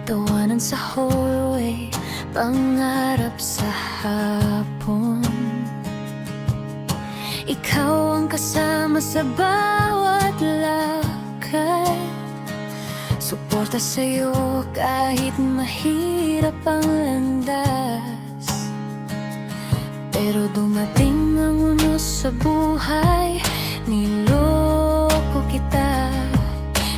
Tawanan sa hallway, pangarap sa hapon. Ikaw ang kasama sa bawat lakad, suporta sa'yo kahit mahirap ang landas. Pero dumating ang unos sa buhay, niloko kita,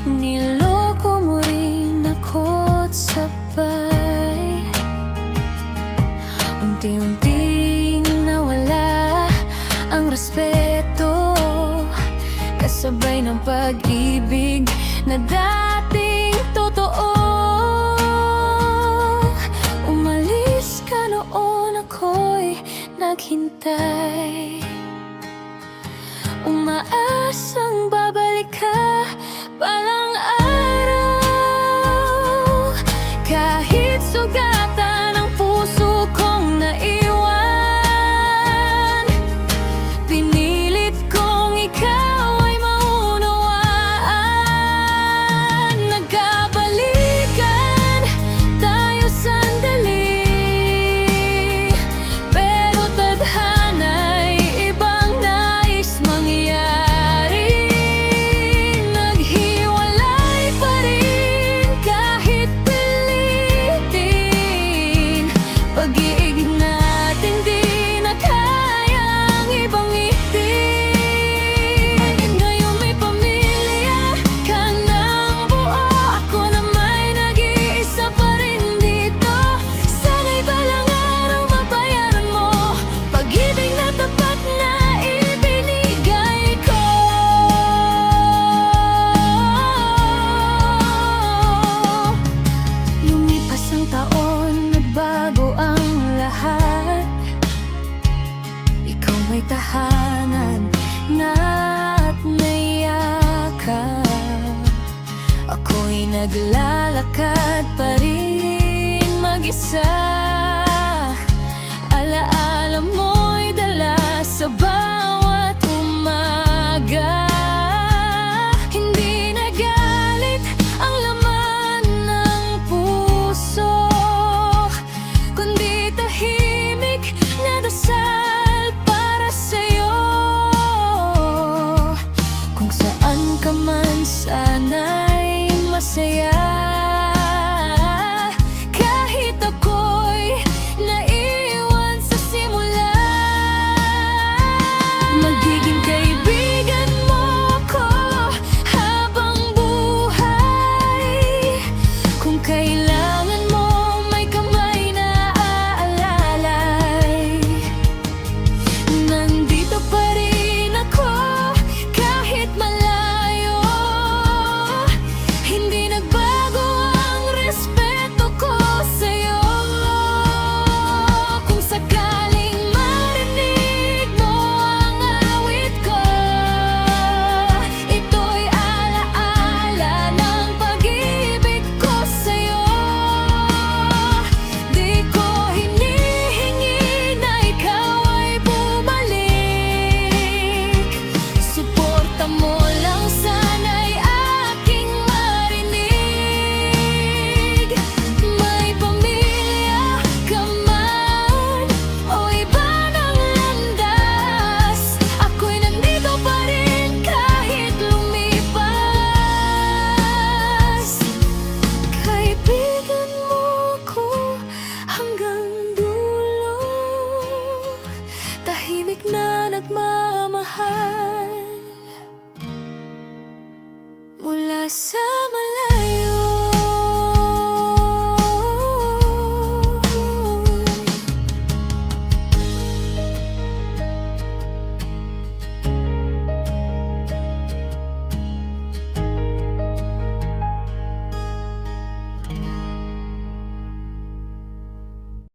niloko mo rin ako't sabay. Unti-unting nawala ang respeto, kasabay ng pag-ibig na dating totoo. Umalis ka noon, ako'y naghintay, umaasang babalik ka palang araw. Kahit sugatan ang puso kong naiwan, pinilit kong ikaw ay maunawaan. Nagkabalikan tayo sandali, pero tadhana'y ibang nais mangyari. Naghiwalay pa rin kahit pilitin, pag-iig natin di na kayang ibang itin. Ngayon may pamilya ka ng buo, ako na may nag-iisa pa rin dito. Sana'y balang araw mabayaran mo pag-ibig na tapat na ibinigay ko. Lumipas ang taon, nagbago ang lahat. Ikaw may tahanan na't naiyakan, ako'y naglalakad pa rin mag-isa. Alaala mo'y dala sa bawat umaga. Hindi nagalit ang laman ng puso, kundi tahimik na dasal para sa'yo. Kung saan ka man, sana'y masaya. Kahit ako'y naiwan sa simula, magiging kaibigan mo ko habang buhay. Kung kailangan mo, may kamay na aalalay. Nandito pa rin ako kahit malayo, hindi nagbago ang respeto ko sa'yo. Kung sakaling marinig mo ang awit ko, ito'y alaala ng pag-ibig ko sa'yo. Di ko hinihingi na ikaw ay bumalik, suporta mo lang sana'y aking marinig. May pamilya ka man o iba ng landas, ako'y nandito pa rin kahit lumipas. Kaibigan mo ko hanggang dulo, tahimik na nagmamahal mula sa